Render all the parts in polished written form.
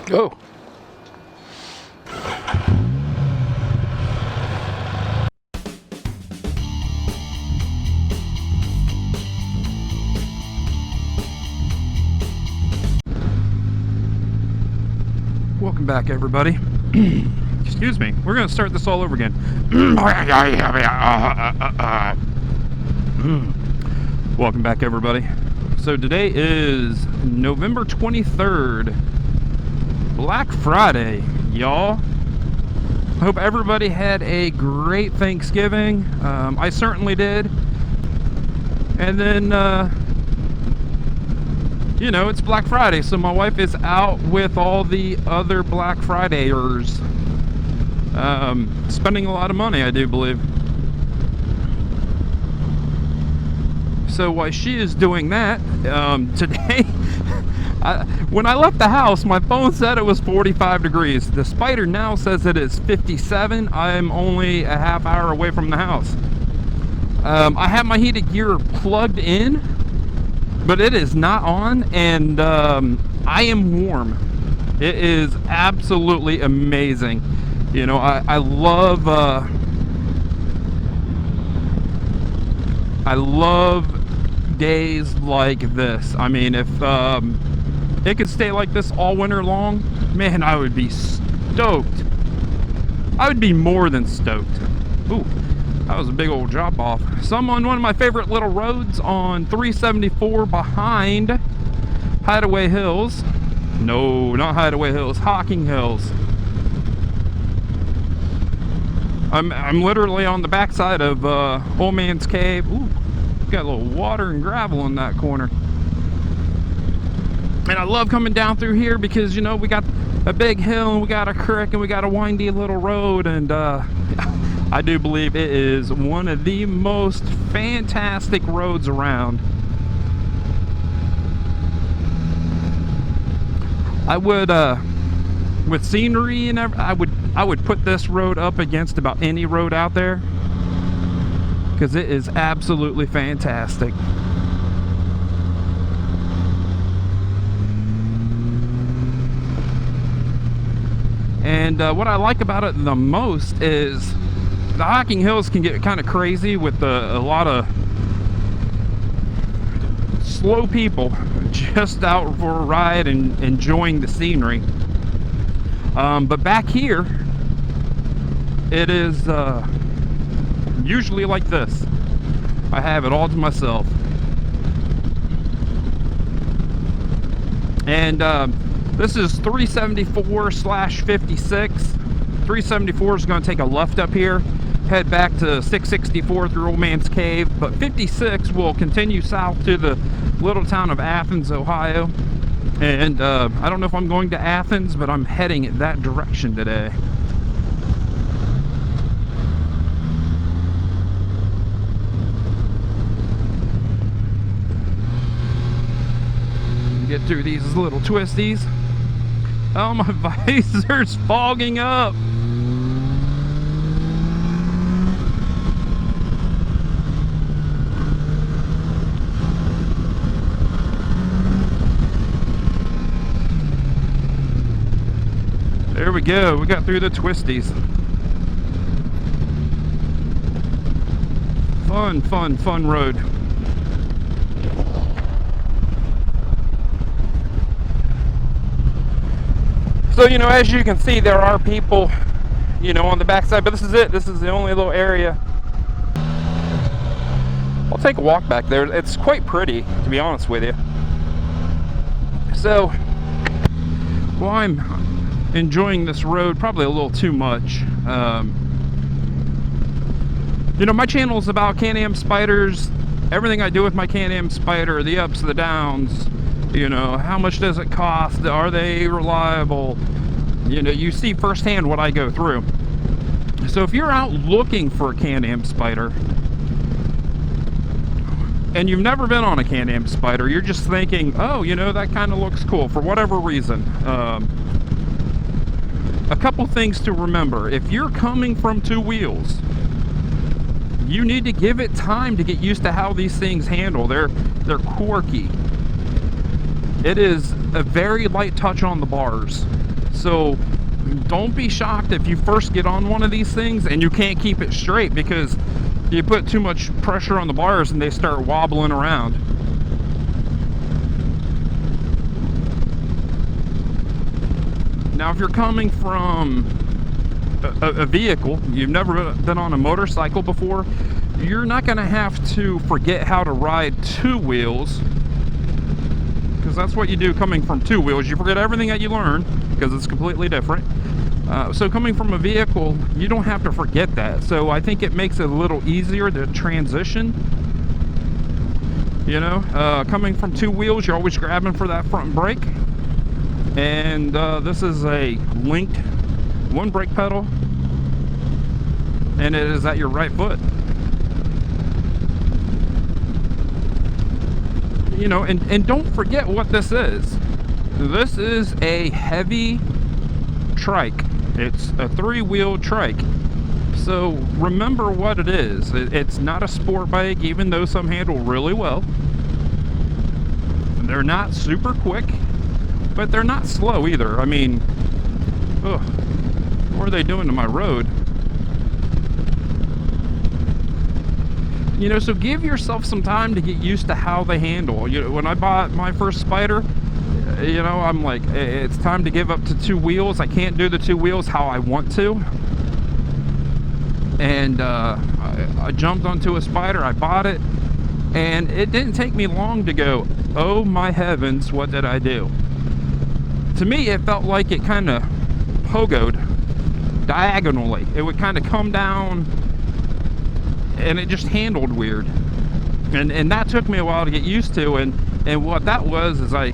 Go. Welcome back, everybody. Excuse me. We're going to start this all over again. Welcome back, everybody. So today is November 23rd, Black Friday, y'all. Hope everybody had a great Thanksgiving. I certainly did. And then, you know, it's Black Friday, so my wife is out with all the other Black Fridayers. Spending a lot of money, I do believe. So while she is doing that, today, when I left the house, my phone said it was 45 degrees. The Spyder now says it is 57. I'm only a half hour away from the house. I have my heated gear plugged in, but it is not on, and I am warm. It is absolutely amazing. You know, I love days like this. I mean, if it could stay like this all winter long, man, I would be stoked. I would be more than stoked. Ooh, that was a big old drop off. So I'm on one of my favorite little roads on 374 behind Hideaway Hills. No, not Hideaway Hills, Hocking Hills. I'm literally on the backside of Old Man's Cave. Ooh, got a little water and gravel in that corner. And I love coming down through here because, you know, we got a big hill and we got a creek and we got a windy little road, and I do believe it is one of the most fantastic roads around. I would with scenery and everything, I would put this road up against about any road out there because it is absolutely fantastic. And what I like about it the most is the Hocking Hills can get kind of crazy with a lot of slow people just out for a ride and enjoying the scenery. But back here, it is usually like this. I have it all to myself. And this is 374/56. 374 is going to take a left up here, head back to 664 through Old Man's Cave, but 56 will continue south to the little town of Athens, Ohio. And I don't know if I'm going to Athens, but I'm heading in that direction today. Get through these little twisties. Oh, my visor's fogging up. There we go. We got through the twisties. Fun, fun, fun road. So, you know, as you can see, there are people, you know, on the backside, but this is it. This is the only little area. I'll take a walk back there. It's quite pretty, to be honest with you. So, well, I'm enjoying this road probably a little too much. You know, my channel is about Can-am Spyders. Everything I do with my Can-am Spyder, the ups, the downs. You know, how much does it cost? Are they reliable? You know, you see firsthand what I go through. So if you're out looking for a Can-am Spyder and you've never been on a Can-am Spyder, you're just thinking, oh, you know, that kind of looks cool for whatever reason. A couple things to remember. If you're coming from two wheels, you need to give it time to get used to how these things handle. They're quirky. It is a very light touch on the bars. So don't be shocked if you first get on one of these things and you can't keep it straight because you put too much pressure on the bars and they start wobbling around. Now, if you're coming from a vehicle, you've never been on a motorcycle before, you're not going to have to forget how to ride two wheels, because that's what you do coming from two wheels. You forget everything that you learn because it's completely different. So coming from a vehicle, you don't have to forget that. So I think it makes it a little easier to transition. You know, coming from two wheels, you're always grabbing for that front brake. And this is a linked one brake pedal, and it is at your right foot. You know, and don't forget what this is. This is a heavy trike. It's a three-wheel trike. So remember what it is. It's not a sport bike, even though some handle really well. They're not super quick, but they're not slow either. I mean, ugh, what are they doing to my road? You know, so give yourself some time to get used to how they handle. You know, when I bought my first Spyder, you know, I'm like, it's time to give up to two wheels. I can't do the two wheels how I want to. And I jumped onto a Spyder, I bought it, and it didn't take me long to go, oh my heavens, what did I do? To me, it felt like it kind of pogoed diagonally. It would kind of come down, and it just handled weird. And that took me a while to get used to. And what that was is I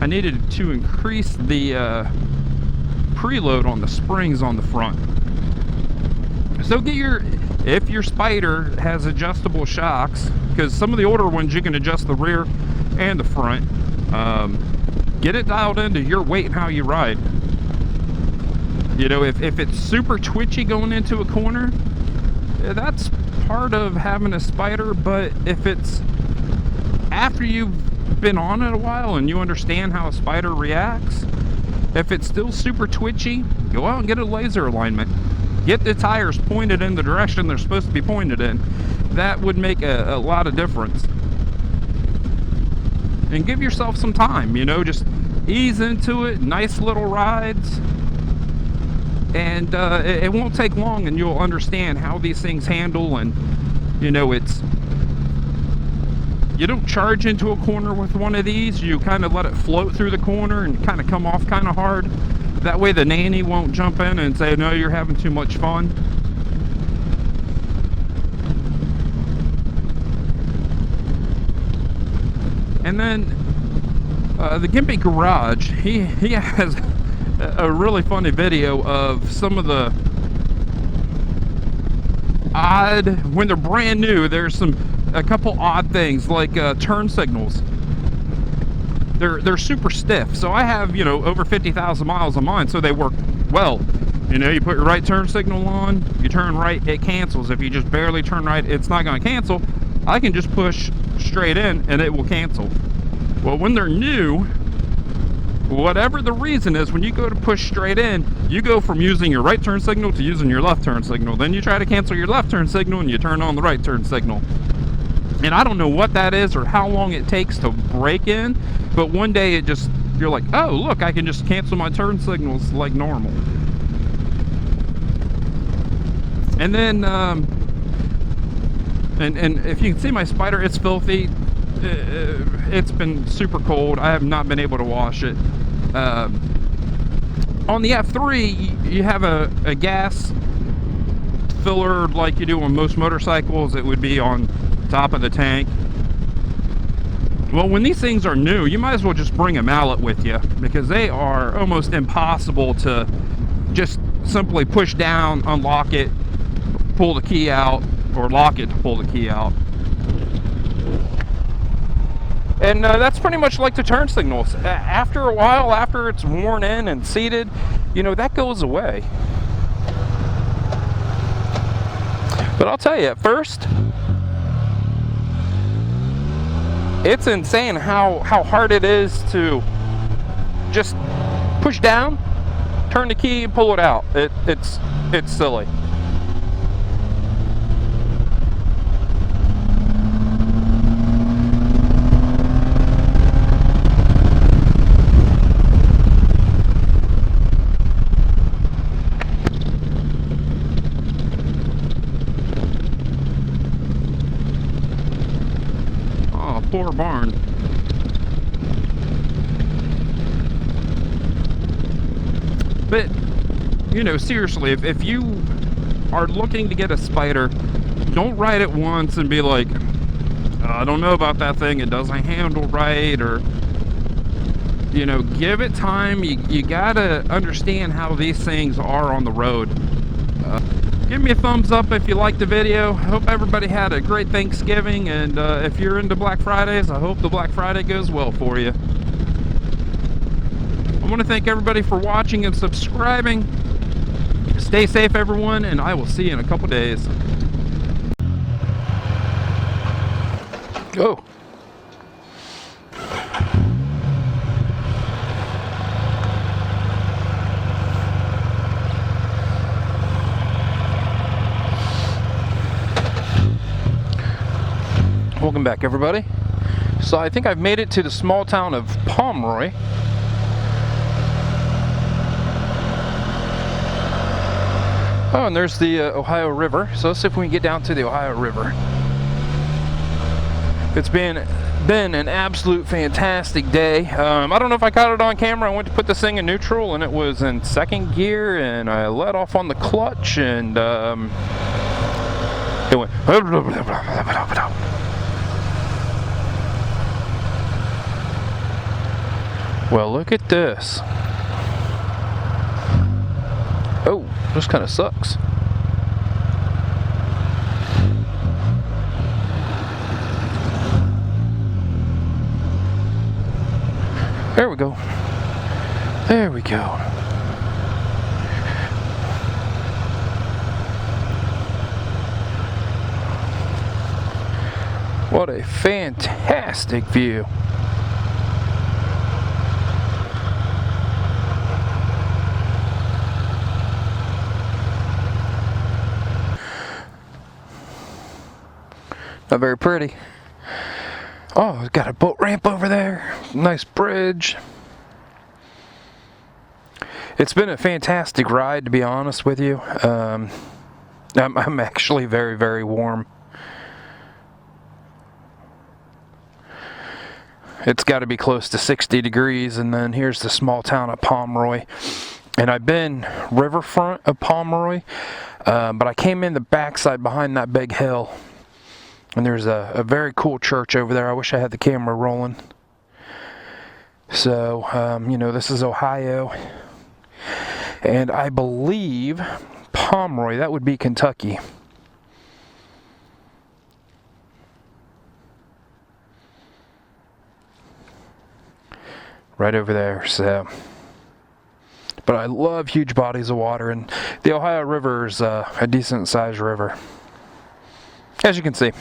needed to increase the preload on the springs on the front. So if your Spyder has adjustable shocks, because some of the older ones you can adjust the rear and the front, get it dialed into your weight and how you ride. You know, if it's super twitchy going into a corner, that's part of having a Spyder. But if it's after you've been on it a while and you understand how a Spyder reacts, if it's still super twitchy, go out and get a laser alignment. Get the tires pointed in the direction they're supposed to be pointed in. That would make a lot of difference. And give yourself some time, you know, just ease into it, nice little rides. And it won't take long and you'll understand how these things handle. And, you know, you don't charge into a corner with one of these. You kind of let it float through the corner and kind of come off kind of hard. That way the nanny won't jump in and say, no, you're having too much fun. And then the Gimpy Garage, he has a really funny video of some of the odd, when they're brand new, there's a couple odd things like turn signals. They're super stiff. So I have, you know, over 50,000 miles on mine, so they work well. You know, you put your right turn signal on, you turn right, it cancels. If you just barely turn right, it's not going to cancel. I can just push straight in and it will cancel. Well, when they're new, whatever the reason is, when you go to push straight in, you go from using your right turn signal to using your left turn signal. Then you try to cancel your left turn signal and you turn on the right turn signal. And I don't know what that is or how long it takes to break in, but one day it just, you're like, oh, look, I can just cancel my turn signals like normal. And then, and if you can see my Spyder, it's filthy. It's been super cold. I have not been able to wash it. On the F3, you have a gas filler like you do on most motorcycles. It would be on top of the tank. Well, when these things are new, you might as well just bring a mallet with you, because they are almost impossible to just simply push down, unlock it, pull the key out, or lock it to pull the key out. And that's pretty much like the turn signals. After a while, after it's worn in and seated, you know, that goes away. But I'll tell you, at first, it's insane how hard it is to just push down turn the key and pull it out. It's silly. Oh, poor barn. But, you know, seriously, if you are looking to get a Spyder, don't ride it once and be like, I don't know about that thing, it doesn't handle right, or, you know, give it time. You gotta understand how these things are on the road. Give me a thumbs up if you liked the video. I hope everybody had a great Thanksgiving, and if you're into Black Fridays, I hope the Black Friday goes well for you. I want to thank everybody for watching and subscribing. Stay safe, everyone, and I will see you in a couple days. Go. Welcome back, everybody. So I think I've made it to the small town of Pomeroy. Oh, and there's the Ohio River. So let's see if we can get down to the Ohio River. It's been an absolute fantastic day. I don't know if I caught it on camera. I went to put this thing in neutral and it was in second gear, and I let off on the clutch, and it went. Well, look at this. Oh, this kind of sucks. There we go. There we go. What a fantastic view. Not very pretty. Oh, it's got a boat ramp over there. Nice bridge. It's been a fantastic ride, to be honest with you. I'm actually very, very warm. It's got to be close to 60 degrees, and then here's the small town of Pomeroy. And I've been riverfront of Pomeroy, but I came in the backside behind that big hill. And there's a very cool church over there. I wish I had the camera rolling. So, you know, this is Ohio. And I believe Pomeroy, that would be Kentucky. Right over there, so. But I love huge bodies of water, and the Ohio River is a decent sized river, as you can see.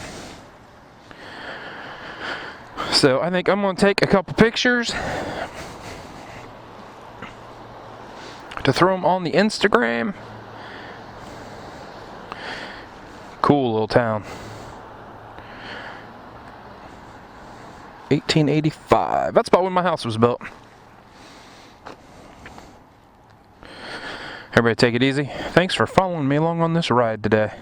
So I think I'm going to take a couple pictures to throw them on the Instagram. Cool little town. 1885. That's about when my house was built. Everybody take it easy. Thanks for following me along on this ride today.